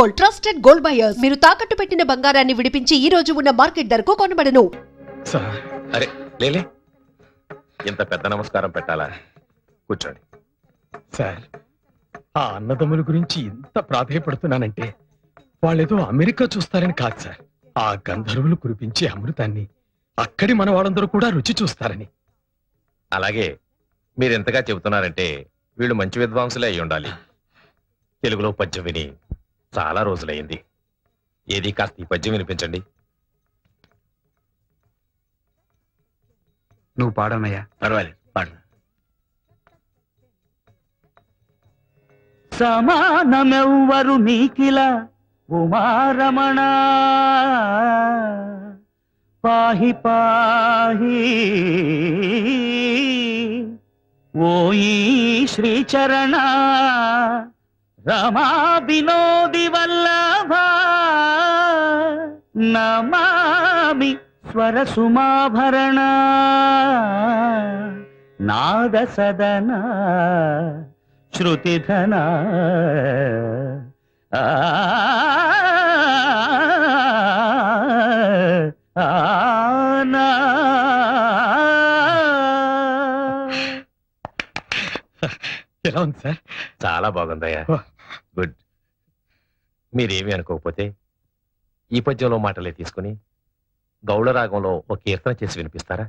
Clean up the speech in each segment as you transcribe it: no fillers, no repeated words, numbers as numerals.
Gold, trusted gold buyers. మీరు తాకట్టు పెట్టిన బంగారాన్ని విడిపించి ఈ రోజు ఉన్న మార్కెట్ ధరకు కొనబడను. అరే లేలే, ఇంత పెద్ద నమస్కారం పెట్టాలా? కూర్చోండి. సార్, ఆ అన్నదమ్ముల గురించి ఇంత ప్రాధాయపడుతున్నానంటే వాళ్ళేదో అమెరికా చూస్తారని కాదు సార్, ఆ గంధర్వులు కురిపించే అమృతాన్ని అక్కడి మన వాళ్ళందరూ కూడా రుచి చూస్తారని. అలాగే మీరు ఎంతగా చెబుతున్నారంటే వీళ్ళు మంచి విద్వాంసులే అయి ఉండాలి. తెలుగులో పద్యం విని చాలా రోజులైంది. ఏది కాస్త ఈ పద్యం వినిపించండి. నువ్వు పాడనయ్యా. పర్వాలేదు, పాడు. సమానమెవ్వరు నీకిలా ఉమారమణ పాహి పాహి ఓయి శ్రీచరణ రమా వినోది వల్లభ నమామి స్వరసుమాభరణ నాద సదన శృతిధన ఎలా ఉంది సార్? చాలా బాగుందయ్యా, గుడ్. మీరేమీ అనుకోకపోతే ఈ పద్యంలో మాటలే తీసుకుని గౌళ రాగంలో ఒక కీర్తన చేసి వినిపిస్తారా?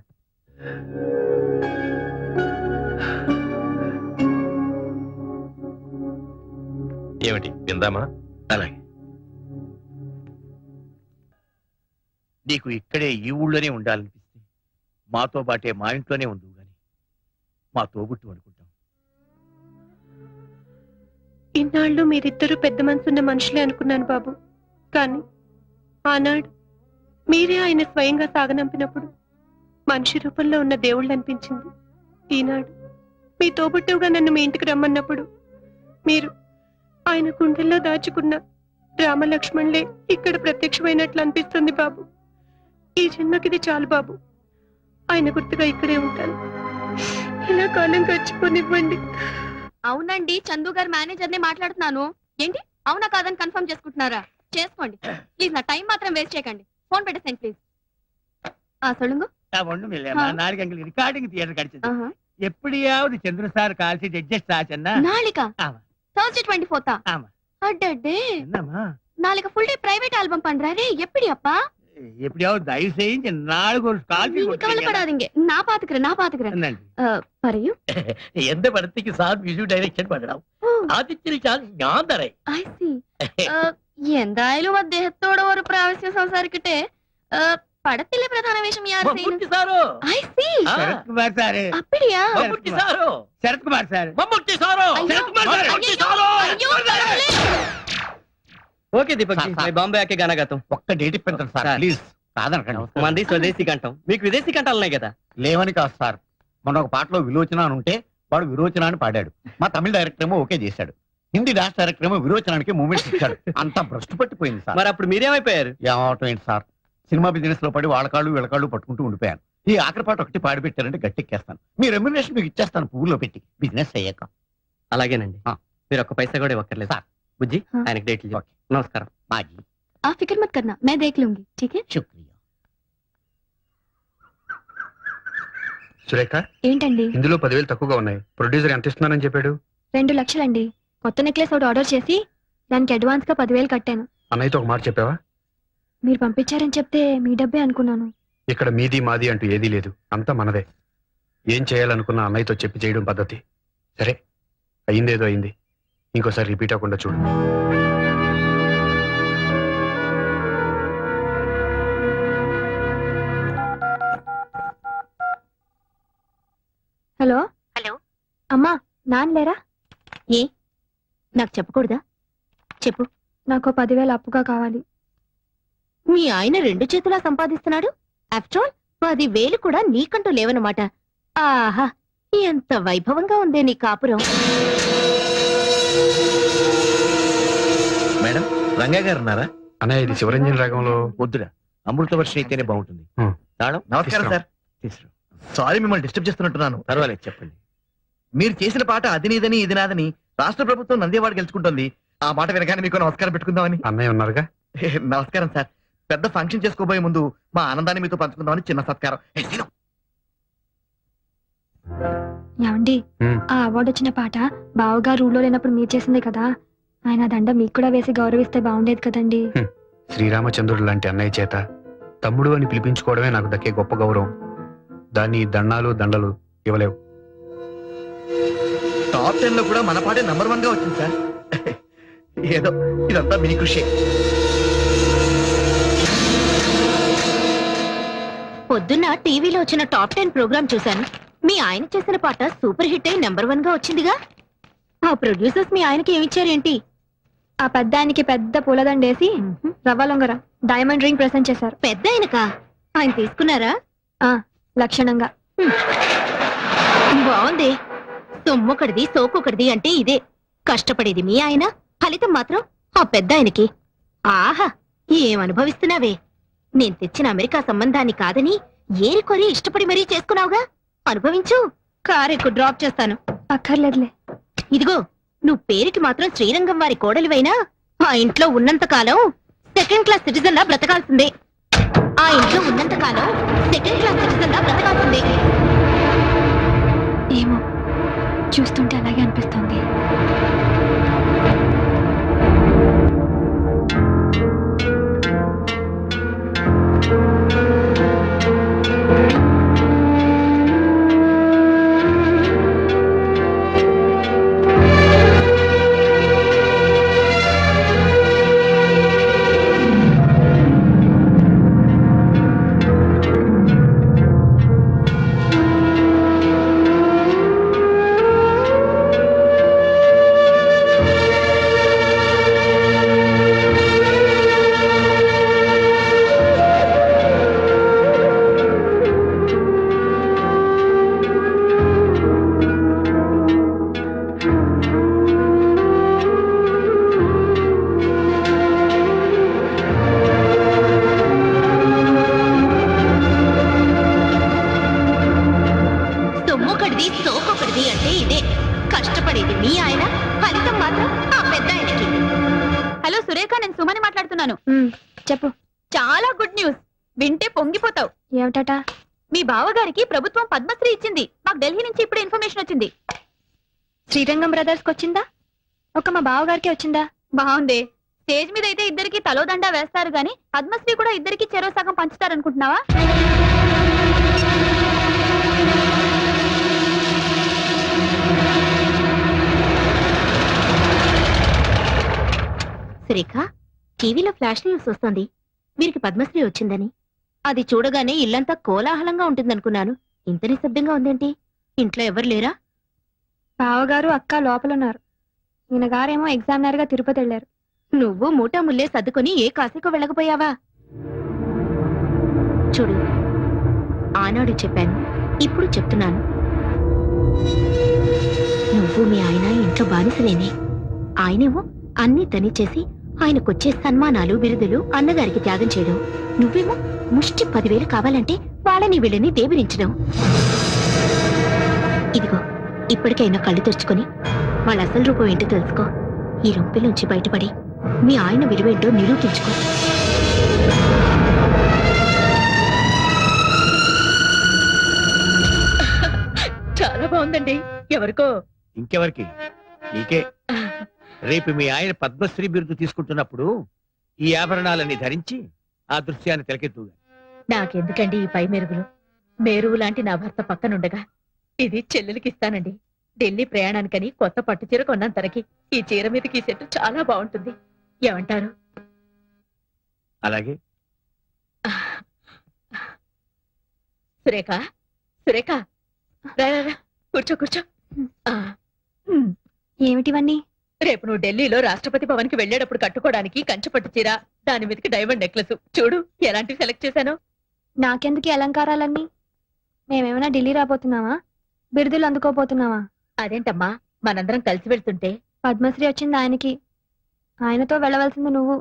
ఏమిటి, విందామా? అలాగే. నీకు ఇక్కడే ఈ ఊళ్ళోనే ఉండాలనిపిస్తే మాతో పాటే మా ఇంట్లోనే ఉండు గాని మా తోబుట్టు అనుకుంటాం. ఇన్నాళ్ళు మీరిద్దరూ పెద్ద మనసున్న మనుషులే అనుకున్నాను బాబు. కానీ ఆనాడు మీరే ఆయన స్వయంగా సాగనంపినప్పుడు మనిషి రూపంలో ఉన్న దేవుళ్ళు అనిపించింది. ఈనాడు మీ తోబుట్టువుగా నన్ను మీ ఇంటికి రమ్మన్నప్పుడు మీరు ఆయన గుండెల్లో దాచుకున్న రామలక్ష్మణులే ఇక్కడ ప్రత్యక్షమైనట్లు అనిపిస్తుంది బాబు. ఈ జన్మకిది చాలు బాబు. ఆయన గుర్తుగా ఇక్కడే ఉంటాను. ఇలా కాలం గడిచిపోనివ్వండి. అవునండి, చందు గారు మేనేజర్ నే మాట్లాడుతున్నాను. ఏంటి అవునా కాదని కన్ఫర్మ్ చేసుకుంటున్నారా? చేసుకోండి ప్లీజ్, నా టైం మాత్రం వేస్ట్ చేయకండి. ఫోన్ పెట్టేసేయండి ప్లీజ్. சொல்லுங்க. நாளைக்கு ரிகார்டிங் தியேட்டர் கிடைச்சது. எப்படியாவது சந்திர சார் கால் சீட் அட்ஜஸ்ட் ஆச்சுன்னா நாளைக்கா? Thursday 24th. ஆமா. அடடே, என்னம்மா நாளைக்கு ஃபுல் டே பிரைவேட் ஆல்பம் பண்றாரே, எப்படி அப்பா? எப்படியாவது தயவு செஞ்சு நாளைக்கு ஒரு கால் நீங்க கவலைப்படாதீங்க, நான் பாத்துக்கிறேன். പറയൂ. எந்த படத்துக்கு சார் மியூசிக் டைரக்ഷൻ பண்ணണം? ആദ്യത്തെ ചാൻസ് ഞാൻ തരാം. I see. എന്തായാലും അദ്ദേഹത്തോട് ഒരു പ്രാവശ്യം സംസാരിക്കട്ടെ. പടത്തിലെ പ്രധാന വേഷം യാർ ചെയ്യുന്നു? സാറോ? I see. Sarath Kumar sir. அப்படியா? മമ്മൂട്ടി സാറോ? ശരത് കുമാർ സാറ്. മമ്മൂട്ടി സാറോ? ശരത് കുമാർ സാറ്. മമ്മൂട്ടി സാറോ? ఓకే దీపక్ జీ, నేను బాంబే ఆకే గానా గాతా హూం. ఒక్క డేట్ ఇప్పించండి సార్ ప్లీజ్. కాదనకండి. మంది స్వదేశీ కంఠం, మీకు విదేశీ కంఠాలు ఉన్నాయి కదా? లేవని కాదు సార్, మొన్న ఒక పాటలో విలోచన అని ఉంటే వాడు విరోచన అని పాడాడు. మా తమిళ డైరెక్టర్ ఏమో ఓకే చేశాడు. హిందీ డాన్స్ డైరెక్టర్ ఏమో విరోచనానికి మూమెంట్స్ ఇచ్చాడు. అంతా భ్రష్టు పట్టిపోయింది సార్. మరి అప్పుడు మీరేమైపోయారు? ఏమవటం ఏంటి సార్, సినిమా బిజినెస్ లో పడి వాళ్ళకాళ్ళు వీళ్ళకాళ్ళు పట్టుకుంటూ ఉండిపోయాను. ఈ ఆఖరి పాట ఒకటి పాడి పెట్టారంటే గట్టెక్కేస్తాను. మీ రెమ్యునరేషన్ మీకు ఇచ్చేస్తాను పువ్వులో పెట్టి, బిజినెస్ అయ్యాక. అలాగేనండి, మీరు ఒక్క పైసా కూడా ఇవ్వక్కర్లేదు సార్. బుజ్జి, ఆయనకి డేట్లు చెప్పు. నమస్కారం. మాజీ आप फिक्र मत करना, मैं देख लूंगी, ठीक है? శుక్రియా. సురేఖ, ఏంటండి? ఇందులో 10,000 తక్కువగా ఉన్నాయి. ప్రొడ్యూసర్ ఎంత ఇస్తున్నానని చెప్పాడు? 2 లక్షలండి. కొత్త నెక్లెస్ ఒకటి ఆర్డర్ చేసి దానికి అడ్వాన్స్ గా 10,000 కట్టాను. అన్నయ్యతో ఒక మాట చెప్పావా? మీరు పంపించారని చెప్తే మీ డబ్బే అనుకున్నాను. ఇక్కడ మీది మాది అంటూ ఏదీ లేదు, అంతా మనదే. ఏం చేయాలనుకున్న అన్నయ్యతో చెప్పి చేయడం పద్ధతి. సరే, అయిందేదో అయింది, ఇంకోసారి రిపీట్ అవ్వకుండా చూడు. హలో హలో, అమ్మా నాన్న లేరా? ఏ నాకు చెప్పకూడదా? చెప్పు. నాకు 10,000 అప్పుగా కావాలి. మీ ఆయన 2 చేతులా సంపాదిస్తున్నాడు. ఆఫ్టర్ ఆల్ 10,000 కూడా నీకంటూ లేవనమాట. ఆహా, ఎంత వైభవంగా ఉందే నీ కాపురం. మేడం, రంగా గారు ఉన్నారా? అన్నయ్య, ఇది శివరంజన్ రాగంలో. వద్దురా, అమృత వర్షం అయితేనే బాగుంటుంది. తాళం. నమస్కారం సార్. తీసుకురా. సారీ, మిమ్మల్ని డిస్టర్బ్ చేస్తున్నట్టున్నాను. పర్వాలేదు, చెప్పండి. మీరు చేసిన పాట అది నీదని ఇది నాదని రాష్ట్ర ప్రభుత్వం నందేవాడ గెలుచుకుంటుంది. ఆ మాట వినగానే మీకు నమస్కారం పెట్టుకుందామని. అన్నయ్య ఉన్నారుగా. నమస్కారం సార్. పెద్ద ఫంక్షన్ చేసుకోబోయే ముందు మా ఆనందాన్ని మీతో పంచుకుందామని చిన్న సత్కారం. ఏమండి హ్మ్. ఆ అవార్డు వచ్చిన పాట బావగారు రూల్లో లేనప్పుడు మీరు చేసిందే కదా, ఆయన దండ మీకు కూడా వేసి గౌరవిస్తే బాగుండేది కదండి. శ్రీరామచంద్రుడు లాంటి అన్నయ్య చేత తమ్ముడు అని పిలిపించుకోవడమే నాకు దక్కే గొప్ప గౌరవం. దాన్ని దండాలు దండలు ఇవ్వలేవు. టాప్ 10 లో కూడా మన పాటే నంబర్ 1 గా వచ్చింది సార్. ఏదో ఇదంతా మీ కృషి. పొద్దున్న టీవీలో వచ్చిన టాప్ 10 ప్రోగ్రామ్ చూశాను. మీ ఆయన చేసిన పాట సూపర్ హిట్ అయి నెంబర్ 1 గా వచ్చిందిగా. ఆ ప్రొడ్యూసర్స్ మీ ఆయనకి ఏమిచ్చారేంటి? ఆ పెద్ద ఆయనకి పెద్ద పూలదండేసి రవ్వ లొంగర డైమండ్ రింగ్ ప్రెసెంట్ చేశారు. పెద్ద ఆయనకా? ఆయన తీసుకున్నారా? లక్షణంగా. బాగుంది. సొమ్మొకటిది సోకొకటిది అంటే ఇదే. కష్టపడేది మీ ఆయన, ఫలితం మాత్రం ఆ పెద్ద ఆయనకి. ఆహా, ఏం అనుభవిస్తున్నావే. నేను తెచ్చిన అమెరికా సంబంధాన్ని కాదని ఏరికొరి ఇష్టపడి మరీ చేసుకున్నావుగా. అనుభవించు. కారెక్కు డ్రాప్ చేస్తాను. అక్కర్లేదులే. ఇదిగో, నువ్వు పేరుకి మాత్రం శ్రీరంగం వారి కోడలివైనా ఆ ఇంట్లో ఉన్నంత కాలం సెకండ్ క్లాస్ సిటిజన్ లా బ్రతకాల్సిందే. ఆ ఇంట్లో ఉన్నంత కాలం సెకండ్ క్లాస్ సిటిజన్ లా బ్రతకాల్సిందే. ఏమో, చూస్తుంటే అలాగే అనిపిస్తుంది. సొమ్మొకటిది సోకొకటిది అంటే ఇదే. కష్టపడేది మీ ఆయన, ఫలితం మాత్రం ఆ పెద్ద ఆయనకి. హలో సురేఖ, నేను సుమని మాట్లాడుతున్నాను. చెప్పు. చాలా గుడ్ న్యూస్. వింటే పొంగిపోతావు. ఏమిటట? మీ బావగారికి ప్రభుత్వం పద్మశ్రీ ఇచ్చింది. మాకు ఢిల్లీ నుంచి ఇప్పుడు ఇన్ఫర్మేషన్ వచ్చింది. శ్రీరంగం బ్రదర్స్ కి వచ్చిందా? ఒక మా బావగారికి వచ్చిందా? బాగుంది. స్టేజ్ మీద అయితే ఇద్దరికి తలోదండా వేస్తారు గాని పద్మశ్రీ కూడా ఇద్దరికి చెరో సగం పంచుతారనుకుంటున్నావా? సురేఖ, టీవీలో ఫ్లాష్ న్యూస్ వస్తుంది. వీరికి పద్మశ్రీ వచ్చిందని. అది చూడగానే ఇల్లంతా కోలాహలంగా ఉంటుందనుకున్నాను. ఇంత నిశ్శబ్దంగా ఉందేంటి? ఇంట్లో ఎవరు లేరా? బావగారు అక్క లోపలున్నారు. ఈయన గారేమో ఎగ్జామినర్ గా తిరుపతి వెళ్లారు. నువ్వు మూటా ముల్లే సర్దుకొని ఏ కాశీకో వెళ్ళకపోయావా? చూడు, ఆనాడు చెప్పాను, ఇప్పుడు చెప్తున్నాను. నువ్వు మీ ఆయన ఇంట్లో బానిసలేనే. ఆయనేమో అన్ని తనిచేసి ఆయనకొచ్చే సన్మానాలు బిరుదులు అన్నగారికి త్యాగం చేయడం. నువ్వేమో ముష్టి 10,000 కావాలంటే వాళ్ళని వీళ్ళని దేవిరించడం. ఇదిగో, ఇప్పటికైనా కళ్ళు తెరుచుకొని వాళ్ళ అసలు రూపం ఏంటో తెలుసుకో. ఈ రొంపిల నుంచి బయటపడి మీ ఆయన విలువేంటో నిరూపించుకో. చాలా బాగుందండి. ఎవరికో? ఇంకెవరికి? నీకే. రేపు మీ ఆయన పద్మశ్రీ బిరుదు తీసుకుంటున్నప్పుడు ఈ ఆభరణాలన్నీ ధరించి ఆ దృశ్యాన్ని తిలకెత్తుగా. నాకెందుకండి ఈ పై మెరుగులు? మేరువు లాంటి నా భర్త పక్కనుండగా. ఇది చెల్లెలకి ఇస్తానండి. ఢిల్లీ ప్రయాణానికని కొత్త పట్టు చీర కొన్నాను తనకి. ఈ చీర మీదకి ఈ సెట్ చాలా బాగుంటుంది. ఏమంటారు? అలాగే. సురేఖ, సురేఖ, రా రా రా. కూర్చో కూర్చో. ఏమిటివన్నీ? రేపు నువ్వు ఢిల్లీలో రాష్ట్రపతి భవన్ కి వెళ్లేటప్పుడు కట్టుకోవడానికి కంచపట్టు చీర, దాని మీదకి డైమండ్ నెక్లెస్. చూడు ఎలాంటివి సెలెక్ట్ చేశాను. నాకెందుకు ఈ అలంకారాలన్నీ? మేమేమైనా ఢిల్లీ రాబోతున్నావా? బిరుదులు అందుకోపోతున్నావా? అదేంటమ్మా, మనందరం కలిసి వెళ్తుంటే. పద్మశ్రీ వచ్చింది ఆయనకి, ఆయనతో వెళ్ళవలసింది నువ్వు.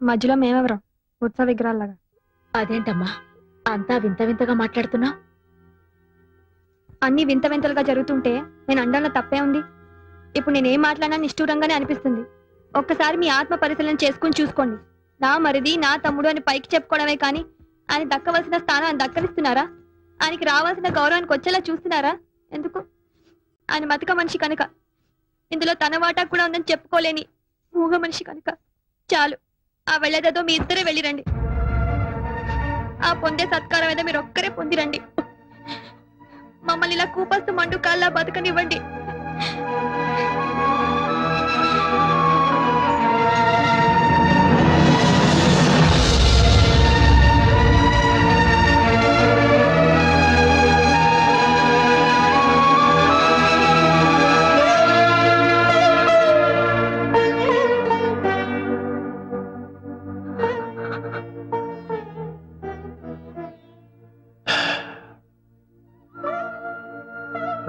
మధ్యలో మేమెవరం ఉత్సవ విగ్రహాల్లాగా. అదేంటమ్మా అంతా వింత వింతగా మాట్లాడుతున్నా? అన్ని వింత వింతలుగా జరుగుతుంటే నేను అండంలో తప్పే ఉంది. ఇప్పుడు నేనేం మాట్లాడినా నిష్ఠూరంగానే అనిపిస్తుంది. ఒక్కసారి మీ ఆత్మ పరిశీలన చేసుకుని చూసుకోండి. నా మరిది నా తమ్ముడు అని పైకి చెప్పుకోవడమే కానీ ఆయన దక్కవలసిన స్థానాన్ని దక్కలిస్తున్నారా? ఆయనకి రావాల్సిన గౌరవానికి వచ్చేలా చూస్తున్నారా? ఎందుకు? ఆయన మతక మనిషి కనుక, ఇందులో తన వాటా కూడా ఉందని చెప్పుకోలేని మూగ మనిషి కనుక. చాలు, ఆ వెళ్ళేదేదో మీ ఇద్దరే వెళ్ళిరండి. ఆ పొందే సత్కారం ఏదో మీరు ఒక్కరే పొందిరండి. మమ్మల్ని ఇలా కూపస్తు మండు కాల్లా బతకనివ్వండి.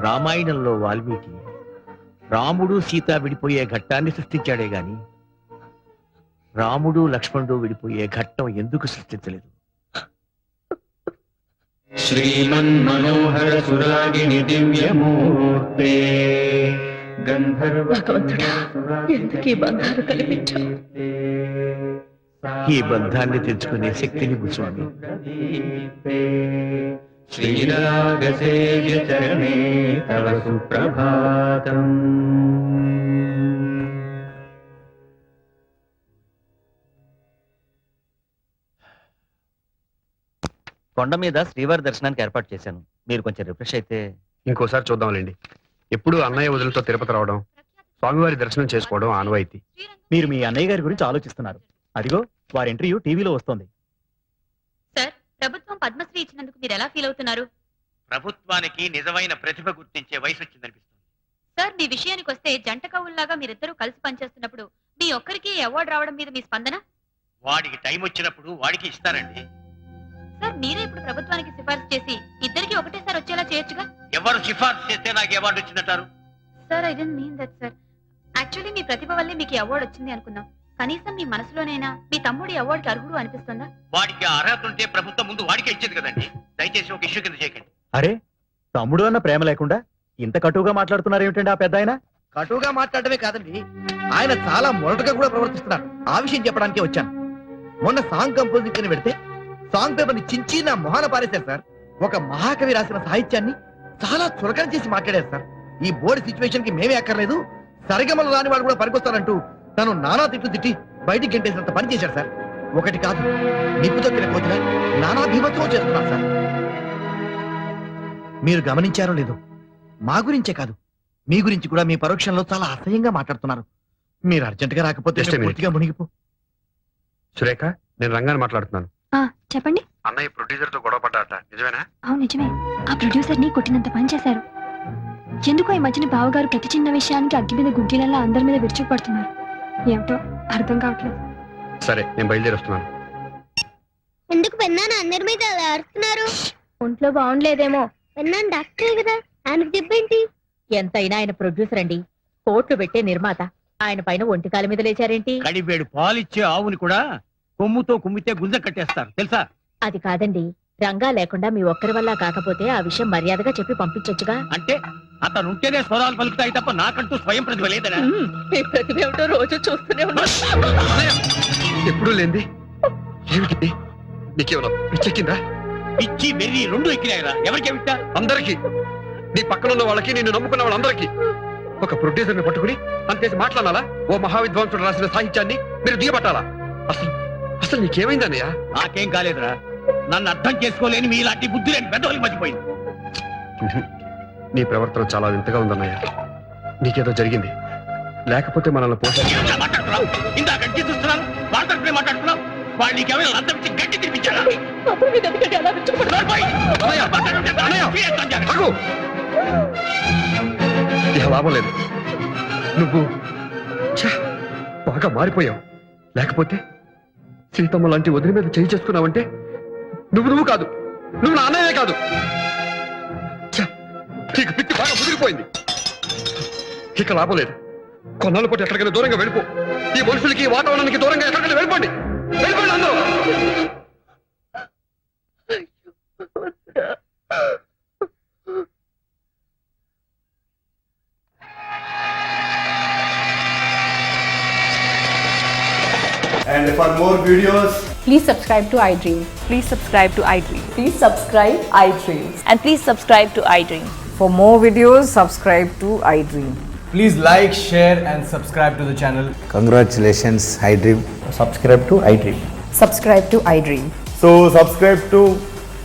రామాయణంలో వాల్మీకి రాముడు సీత విడిపోయే ఘట్టాన్ని సృష్టించాడే గాని రాముడు లక్ష్మణుడు విడిపోయే ఘట్టం ఎందుకు సృష్టించలేదు? శ్రీమన్మనోహర సురాగిణి దివ్యమూర్తే ఈ బంధాన్ని తెచ్చుకునే శక్తిని స్వామి. శ్రీరాగసేవ్య చరణే తవ సుప్రభాతం. కొండ మీద శ్రీవారి దర్శనానికి ఏర్పాటు చేశాను. మీరు కొంచెం రిఫ్రెష్ అయితే. ఇంకోసారి చూద్దాంలేండి. ఎప్పుడు అన్నయ్య వదులతో తిరుపతి రావడం, స్వామివారి దర్శనం చేసుకోవడం ఆనవాయితీ. మీరు మీ అన్నయ్య గారి గురించి ఆలోచిస్తున్నారు. అదిగో వారి ఇంటర్వ్యూ టీవీలో వస్తోంది. సార్, ప్రభుత్వం పద్మశ్రీ ఇచ్చినందుకు మీరు ఎలా ఫీల్ అవుతున్నారు? ప్రభుత్వానికి నిజమైన ప్రతిభ గుర్తించే వయసు వచ్చిందనిపిస్తుంది. సార్, మీ విషయానికి వస్తే జంట కవుల్లాగా మీరిద్దరూ కలిసి పనిచేస్తున్నప్పుడు మీ ఒక్కరికి అవార్డు రావడం మీద మీ స్పందన? వాడికి టైం వచ్చినప్పుడు వాడికి ఇస్తారండి. సార్, మీరే ఇప్పుడు ప్రభుత్వానికి సిఫార్సు చేసి ఇద్దరికి ఒకటేసారి వచ్చేలా చేయొచ్చుగా? ఎవరు సిఫార్సు చేస్తే నాకు అవార్డు వచ్చిందంటారు? Sir, I don't mean that sir. Actually మీ ప్రతిభ వల్లే మీకు అవార్డు వచ్చింది అనుకున్నాం. కనీసం మీ మనసులోనైనా మీ తమ్ముడి అవార్డుకి అర్హుడు అనిపిస్తుందా? వాడికి అర్హత ఉంటే ప్రభుత్వం ముందు వాడికే ఇచ్చేది కదండి. దయచేసి ఒక ఇష్యూ కింద చేయకండి. అరే, తమ్ముడు అన్న ప్రేమ లేకుండా ఇంత కటువుగా మాట్లాడుతున్నారు ఏమిటండి ఆ పెద్ద ఆయన? కటువుగా మాట్లాడమే కాదండి, ఆయన చాలా మొరటుగా కూడా ప్రవర్తిస్తున్నారు. ఆ విషయం చెప్పడానికే వచ్చాను. మొన్న సాంగ్ కంపోజింగ్ అని పెడితే సాంగ్ పేపర్ ని చించి నా మొహాన పారేశారు సార్. ఒక మహాకవి రాసిన సాహిత్యాన్ని చాలా చులకన చేసి మాట్లాడారు సార్. ఈ బోర్డు సిచ్యువేషన్ కి మేమే అక్కర్లేదు, సరిగమలు రాని వాళ్ళు కూడా పనికొస్తారంటూ తను నానా తిట్లు తిట్టి బయటికి గెంటేసినంత పని చేశారు సార్. ఒకటి కాదు, నిప్పు తొక్కిన కోతిగా నానా భీమత్వం చేస్తున్నారు సార్. మీరు గమనించారో లేదో, మా గురించే కాదు మీ గురించి కూడా మీ పరోక్షంలో చాలా అసహ్యంగా మాట్లాడుతున్నారు. మీరు అర్జెంట్ గా రాకపోతే Just a minute. పూర్తిగా మునిగిపో. సురేఖ, నేను రంగాన్ని మాట్లాడుతున్నాను. చెప్పండి. అన్నయ్య ప్రొడ్యూసర్ తో గొడవ పడ్డాట, నిజమేనా? అవును, నిజమే. ఆ ప్రొడ్యూసర్ ని కొట్టినంత పని చేశారు. ఎందుకో ఈ మధ్యన బావగారు ప్రతి చిన్న విషయానికి అగ్గి మీద గుడ్డిలల్లా అందరి మీద విరుచుకుపడుతున్నారు. ఏమిటో అర్థం కావట్లేదు. సరే, నేను బయలుదేరి వస్తున్నాను. ఎందుకు పెన్నాను అందరి మీద అలా అరుస్తున్నారు? ఒంట్లో బాగుండలేదేమో. పెన్నాను డాక్టరే కదా, ఆయనకు చెప్పేంటి? ఎంతైనా ఆయన ప్రొడ్యూసర్ అండి, కోట్లు పెట్టే నిర్మాత. ఆయన పైన ఒంటికాల మీద లేచారేంటి? కడివేడు పాలిచ్చే ఆవుని కూడా కొమ్ముతో కుమ్మితే గుంజ కట్టేస్తారు తెలుసా? అది కాదండి, రంగా లేకుండా మీ ఒక్కరి వల్ల కాకపోతే ఆ విషయం మర్యాదగా చెప్పి పంపించొచ్చుగా. అంటే అతను ఉంటేనే స్వరాలు పలుకుతాయి తప్ప నాకంటూ స్వయం ప్రతిభ లేదనా? మీ ప్రతిభ ఏమిటో రోజు చూస్తూనే ఉన్నా. ఎప్పుడూ లేంది ఏమిటి? నీకేమన్నా పిచ్చెక్కిందా? పిచ్చి వెర్రి రెండు ఎక్కినాయిరా. ఎవరికి విట్టా? అందరికి, నీ పక్కన ఉన్న వాళ్ళకి, నిన్ను నమ్ముకున్న వాళ్ళందరికీ. ఒక ప్రొడ్యూసర్ని పట్టుకుని అంతేసి మాట్లాడాలా? ఓ మహావిద్వాంసుడు రాసిన సాహిత్యాన్ని మీరు దిగబట్టాలా? అసలు అసలు నీకేమైందన్నయ్య? నాకేం కాలేదురా. నన్ను అర్థం చేసుకోలేని మీలాంటి బుద్ధి లేని పెద్దవాళ్ళకి మర్చిపోయింది. నీ ప్రవర్తన చాలా వింతగా ఉందన్నయ్య. నీకేదో జరిగింది, లేకపోతే మనల్ని మాట్లాడుతున్నావు ఇందాక గట్టి చూస్తున్నాను, వాళ్ళతో మాట్లాడుతున్నావు. వాళ్ళు నీకేమైనా లంచం ఇచ్చి గట్టి తినిపించారా? ఇక లాభం లేదు. నువ్వు ఛ, బాగా మారిపోయావు. లేకపోతే సీతమ్మ లాంటి వదిలి మీద చేయి చేసుకున్నావంటే నువ్వు కాదు, నువ్వు నా అన్నయ్యే కాదు. ఛ, నీకు పిచ్చి బాగా ముదిరిపోయింది. ఇక లాభం లేదు. కొన్నాళ్ళు పాటు ఎక్కడికైనా దూరంగా వెళ్ళిపో. ఈ మనుషులకి, ఈ వాతావరణానికి దూరంగా ఎక్కడికైనా వెళ్ళిపోండి. వెళ్ళిపోండి అందరూ. And for more videos, Please subscribe to iDream. Please subscribe to iDream. Please subscribe iDream. And please subscribe to iDream. For more videos, subscribe to iDream. please like, share, and subscribe to the channel. Congratulations I dream. Subscribe to I dream. Subscribe to iDream. So subscribe to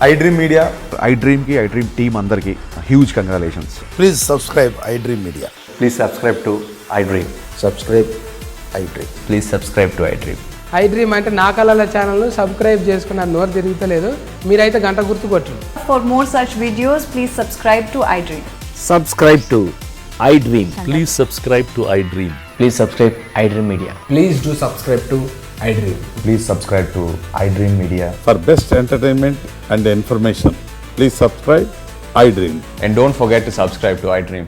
iDream Media. iDream కి iDream team అందరికి huge congratulations. Please subscribe I dream media. Please subscribe to I dream. Subscribe I dream. Please subscribe to I dream. iDream అంటే నా కళల ఛానల్ను subscribe చేసుకున్న నోరు తిరుగుతలేదు, మీరైతే గంట గుర్తు కొట్టండి. For more such videos, please subscribe to iDream. Subscribe to I dream. Please subscribe to iDream. Please subscribe I dream media. Please do subscribe to I dream. Please subscribe to iDream media. For best entertainment and information, please subscribe iDream. And don't forget to subscribe to iDream.